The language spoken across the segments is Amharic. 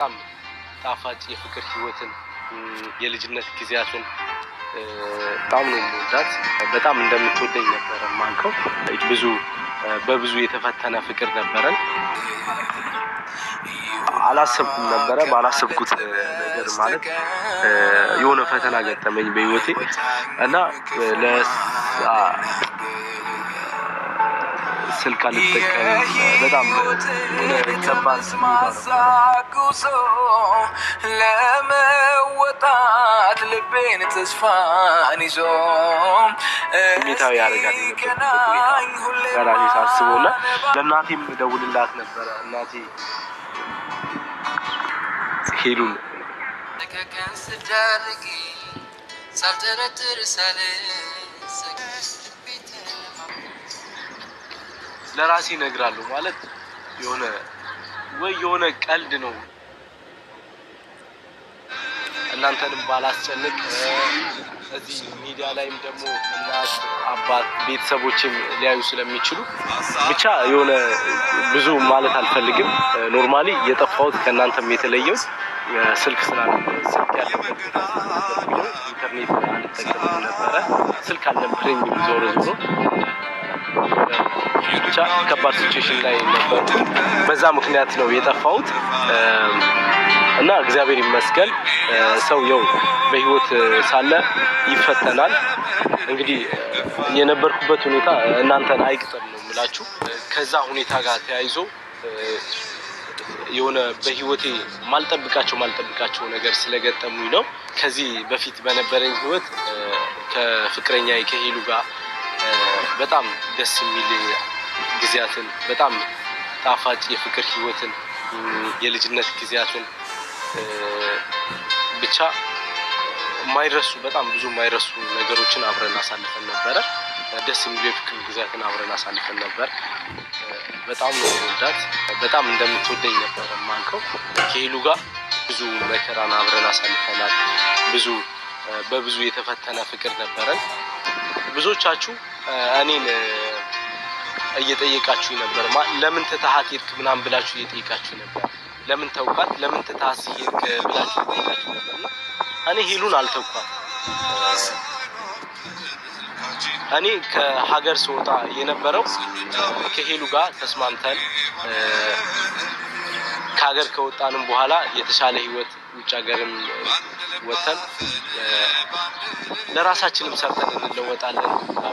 በጣም ጣፋጭ የፍቅር ህይወትን የልጅነት ጊዜያትን በጣም ነው የምወዳት። በጣም እንደምትወደኝ ነበር ማንከው። በብዙ የተፈተነ ፍቅር ነበረን። አላሰብኩም ነበረ። ባላሰብኩት ነገር ማለት የሆነ ፈተና ገጠመኝ በህይወቴ እና ስልክ አልጠቀምም። በጣም ከባድ ለመወጣት ልቤን ተስፋን ይዞ ስሜታዊ ያደርጋል። በራሴ ሳስበውና ለእናቴም ደውልላት ነበረ። እናቴ ሄሉን ለራሴ እነግራለሁ ማለት የሆነ ቀልድ ነው። እናንተንም ባላስጨንቅ እዚህ ሚዲያ ላይም ደግሞ እናት አባት ቤተሰቦችም ሊያዩ ስለሚችሉ ብቻ የሆነ ብዙ ማለት አልፈልግም። ኖርማሊ የጠፋሁት ከእናንተም የተለየው ስልክ ስልክ ያለበት ኢንተርኔት አልጠቀምም ነበረ። ስልክ አልነበረኝም። ዞሮ ብቻ ከባድ ሲቹዌሽን ላይ ነበር። በዛ ምክንያት ነው የጠፋሁት እና እግዚአብሔር ይመስገን ሰው በህይወት ሳለ ይፈተናል። እንግዲህ የነበርኩበት ሁኔታ እናንተን አይቅጠም ነው የምላችሁ። ከዛ ሁኔታ ጋር ተያይዞ የሆነ በህይወቴ ማልጠብቃቸው ነገር ስለገጠሙኝ ነው። ከዚህ በፊት በነበረኝ ህይወት ከፍቅረኛዬ ከሄሉ ጋር በጣም ደስ የሚል ጊዜያትን በጣም ጣፋጭ የፍቅር ህይወትን የልጅነት ጊዜያትን ብቻ በጣም ብዙ የማይረሱ ነገሮችን አብረን አሳልፈን ነበረ። ደስ የሚሉ የፍቅር ጊዜያትን አብረን አሳልፈን ነበር። በጣም ነው የምወዳት። በጣም እንደምትወደኝ ነበር ማንከው። ከሄሉ ጋር ብዙ መከራን አብረን አሳልፈናል። በብዙ የተፈተነ ፍቅር ነበረን። ብዙዎቻችሁ እኔን እየጠየቃችሁ ነበር። ለምን ትተሃት ሄድክ ምናምን ብላችሁ እየጠየቃችሁ ነበር። ለምን ተውካት፣ ለምን ትተሃት ሄድክ ብላችሁ እየጠየቃችሁ ነበርና እኔ ሄሉን አልተውኳት። እኔ ከሀገር ስወጣ የነበረው ከሄሉ ጋር ተስማምተን ከሀገር ከወጣንም በኋላ የተሻለ ህይወት ውጭ ሀገርም ወጥተን ለራሳችንም ሰርተን እንለወጣለን፣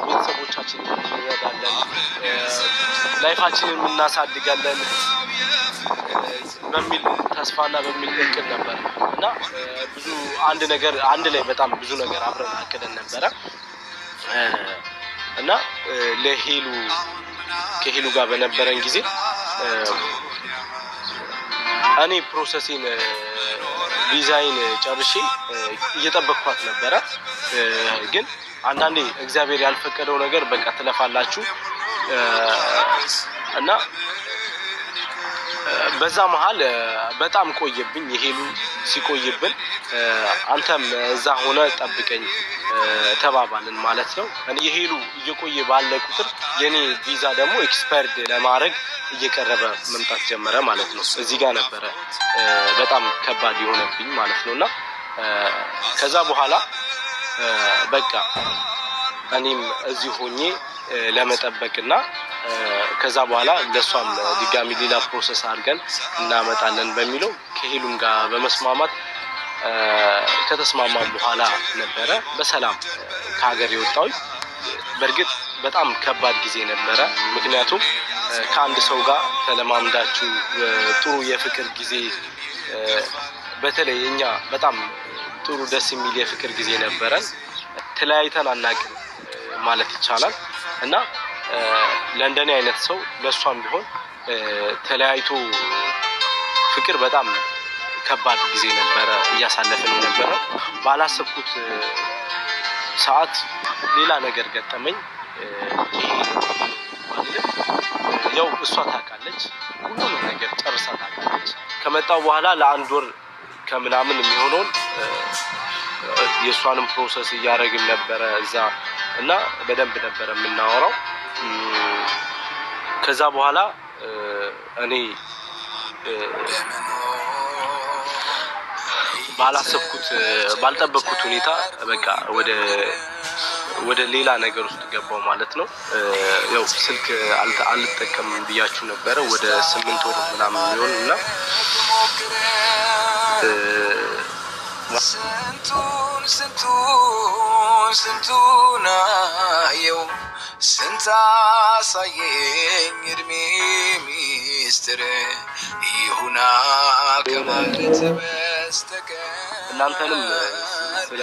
ቤተሰቦቻችንን እንረዳለን፣ ላይፋችንን እናሳድጋለን በሚል ተስፋና በሚል እቅድ ነበር እና አንድ ላይ በጣም ብዙ ነገር አብረን አቅደን ነበረ እና ከሄሉ ጋር በነበረን ጊዜ እኔ ፕሮሰሴን ቪዛይን ጨርሼ እየጠበቅኳት ነበረ። ግን አንዳንዴ እግዚአብሔር ያልፈቀደው ነገር በቃ ትለፋላችሁ እና በዛ መሀል በጣም ቆየብኝ። የሄሉ ሲቆይብን አንተም እዛ ሆነ ጠብቀኝ ተባባልን ማለት ነው። የሄሉ እየቆየ ባለ ቁጥር የኔ ቪዛ ደግሞ ኤክስፓየርድ ለማድረግ እየቀረበ መምጣት ጀመረ ማለት ነው። እዚህ ጋር ነበረ በጣም ከባድ የሆነብኝ ማለት ነው እና ከዛ በኋላ በቃ እኔም እዚህ ሆኜ ለመጠበቅና ከዛ በኋላ ለሷም ድጋሚ ሌላ ፕሮሰስ አድርገን እናመጣለን በሚለው ከሄሉም ጋር በመስማማት ከተስማማም በኋላ ነበረ በሰላም ከሀገር የወጣሁኝ። በእርግጥ በጣም ከባድ ጊዜ ነበረ። ምክንያቱም ከአንድ ሰው ጋር ተለማምዳችሁ ጥሩ የፍቅር ጊዜ በተለይ እኛ በጣም ጥሩ ደስ የሚል የፍቅር ጊዜ ነበረን። ተለያይተን አናውቅም ማለት ይቻላል እና ለእንደኔ አይነት ሰው ለእሷም ቢሆን ተለያይቶ ፍቅር በጣም ከባድ ጊዜ ነበረ እያሳለፍን የነበረው። ባላሰብኩት ሰዓት ሌላ ነገር ገጠመኝ። እሷ ታውቃለች፣ ሁሉንም ነገር ጨርሳ ታውቃለች። ከመጣው በኋላ ለአንድ ወር ከምናምን የሚሆነውን የእሷንም ፕሮሰስ እያደረግን ነበረ እዛ እና በደንብ ነበረ የምናወራው። ከዛ በኋላ እኔ ባልጠበቅኩት ሁኔታ በቃ ወደ ሌላ ነገር ውስጥ ገባው ማለት ነው። ያው ስልክ አልጠቀምም ብያችሁ ነበረ ወደ 8 ወር ምናምን የሚሆን እና ስንቱን አየው ስንታሳየኝ እድሜ ሚስጥር ይሁና ከማለት በስተቀር እናንተንም ስለ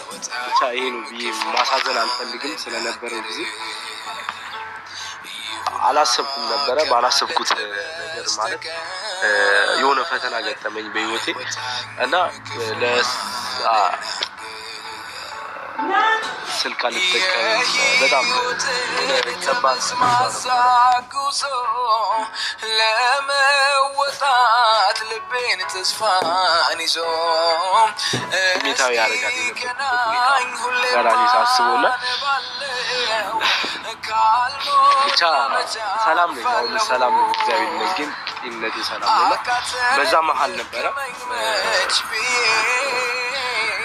ብቻ ይሄ ነው ብዬ ማሳዘን አልፈልግም። ስለነበረው ጊዜ አላሰብኩም ነበረ። ባላሰብኩት ነገር ማለት የሆነ ፈተና ገጠመኝ በህይወቴ እና ስልክ አልጠቀምም በጣም ከባድ ስማሳጉሶ ለመወጣት ልቤን ተስፋን ይዞ ሚታው ያረጋል ገራኒ ሳስቦና ብቻ ሰላም ነው። ሰላም ነው እግዚአብሔር ይመስገን። ጤንነቴ ሰላም ነው። በዛ መሀል ነበረ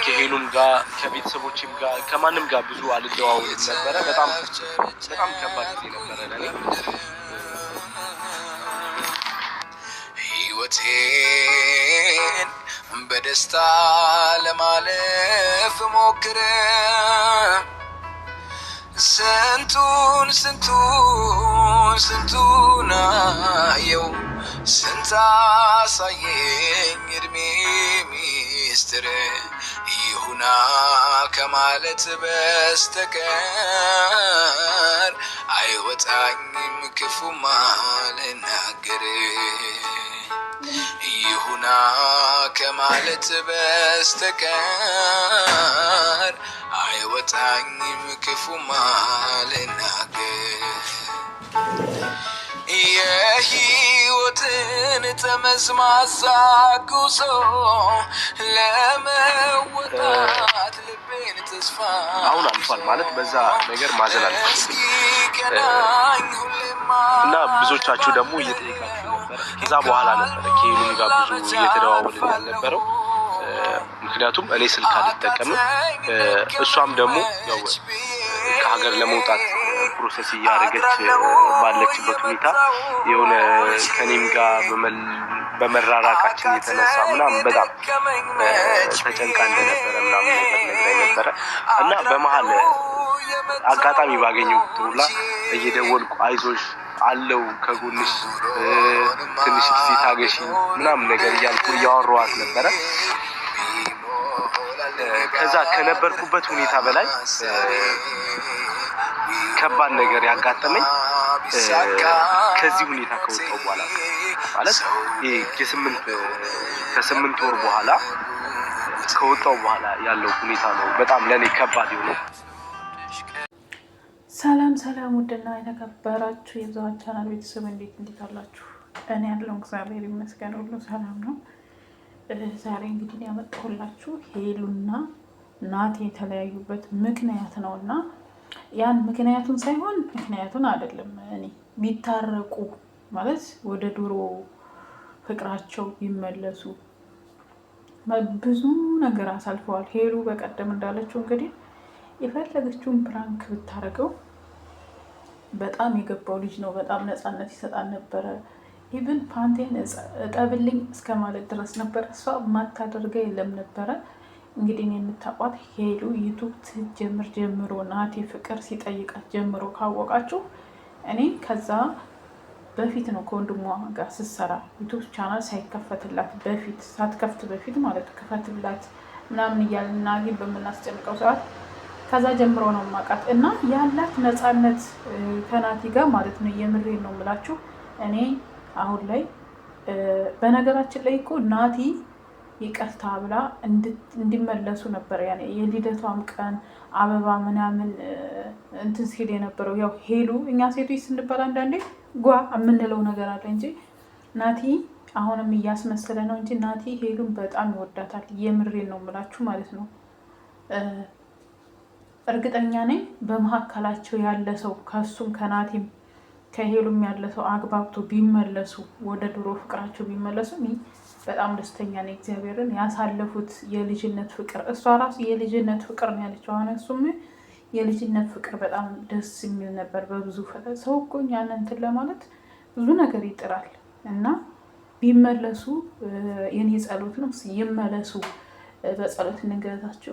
ከሄሉም ጋር ከቤተሰቦችም ጋር ከማንም ጋር ብዙ አልደዋወልም ነበረ። በጣም ከባድ ጊዜ ነበረ ለኔ። ህይወቴን በደስታ ለማለፍ ሞክረ ስንቱን አየው ስንታሳየኝ እድሜ ሚስጥር ይሁና ከማለት በስተቀር አይወጣኝም ክፉማ ልናገር ይሁና ከማለት በስተቀር አይወጣኝም ክፉማ ልናገር የህይወትን ጠመዝማዛ ጉዞ ለመወጣት ልቤን ተስፋ አሁን አልፏል ማለት በዛ ነገር ማዘን አልፈልግም እና ብዙዎቻችሁ ደግሞ እየጠየቃችሁ ነበር። ከዛ በኋላ ነበር ከሄሉም ጋር ብዙ እየተደዋወልን ያልነበረው ምክንያቱም እኔ ስልክ አልጠቀምም እሷም ደግሞ ያው ከሀገር ለመውጣት ፕሮሰስ እያደረገች ባለችበት ሁኔታ የሆነ ከኔም ጋር በመራራቃችን የተነሳ ምናምን በጣም ተጨንቃ እንደነበረ ምናምን ነገር ነግራኝ ነበረ እና በመሀል አጋጣሚ ባገኘው ሁላ እየደወልኩ አይዞሽ አለው ከጎንሽ ትንሽ ጊዜ ታገሺ ምናምን ነገር እያልኩ እያወራኋት ነበረ። ከዛ ከነበርኩበት ሁኔታ በላይ ከባድ ነገር ያጋጠመኝ ከዚህ ሁኔታ ከወጣው በኋላ ማለት ከ8 ወር በኋላ ከወጣው በኋላ ያለው ሁኔታ ነው በጣም ለኔ ከባድ የሆነው። ሰላም ውድና የተከበራችሁ የዛዋን ቻናል ቤተሰብ እንዴት አላችሁ? እኔ ያለው እግዚአብሔር ይመስገን ሁሉ ሰላም ነው። ዛሬ እንግዲህ ያመጣሁላችሁ ሄሉና ናቲ የተለያዩበት ምክንያት ነውና ያን ምክንያቱን ሳይሆን ምክንያቱን አይደለም እኔ ቢታረቁ ማለት ወደ ድሮ ፍቅራቸው ይመለሱ ብዙ ነገር አሳልፈዋል። ሄሉ በቀደም እንዳለችው እንግዲህ የፈለገችውን ፕራንክ ብታረገው በጣም የገባው ልጅ ነው። በጣም ነፃነት ይሰጣል ነበረ። ኢቭን ፓንቴን እጠብልኝ እስከ ማለት ድረስ ነበር። እሷ ማታደርገ የለም ነበረ። እንግዲህ የምታውቋት ሄሉ ዩቱብ ጀምር ጀምሮ ናቲ ፍቅር ሲጠይቃት ጀምሮ ካወቃችሁ እኔ ከዛ በፊት ነው ከወንድሟ ጋር ስትሰራ ዩቱብ ቻናል ሳይከፈትላት በፊት ሳትከፍት በፊት ማለት ክፈትላት ምናምን እያልና ግን በምናስጨንቀው ሰዓት ከዛ ጀምሮ ነው ማውቃት እና ያላት ነፃነት ከናቲ ጋር ማለት ነው። የምሬን ነው የምላችሁ። እኔ አሁን ላይ በነገራችን ላይ እኮ ናቲ ይቅርታ ብላ እንዲመለሱ ነበር ያኔ የልደቷም ቀን አበባ ምናምን እንትን ሲል የነበረው ያው ሄሉ እኛ ሴቶች ስንባል አንዳንዴ ጓ የምንለው ነገር አለ እንጂ ናቲ አሁንም እያስመሰለ ነው እንጂ ናቲ ሄሉን በጣም ይወዳታል። የምሬን ነው የምላችሁ ማለት ነው። እርግጠኛ ነኝ በመሀከላቸው ያለ ሰው ከሱም ከናቲም ከሄሉም ያለ ሰው አግባብቶ ቢመለሱ ወደ ድሮ ፍቅራቸው ቢመለሱ እኔ በጣም ደስተኛ ነኝ። እግዚአብሔርን ያሳለፉት የልጅነት ፍቅር እሷ ራሱ የልጅነት ፍቅር ነው ያለችው። አሁን እሱም የልጅነት ፍቅር በጣም ደስ የሚል ነበር። በብዙ ሰው እኮ ያንን እንትን ለማለት ብዙ ነገር ይጥራል እና ቢመለሱ የኔ ጸሎት ነው። ይመለሱ፣ በጸሎት እንገዛቸው።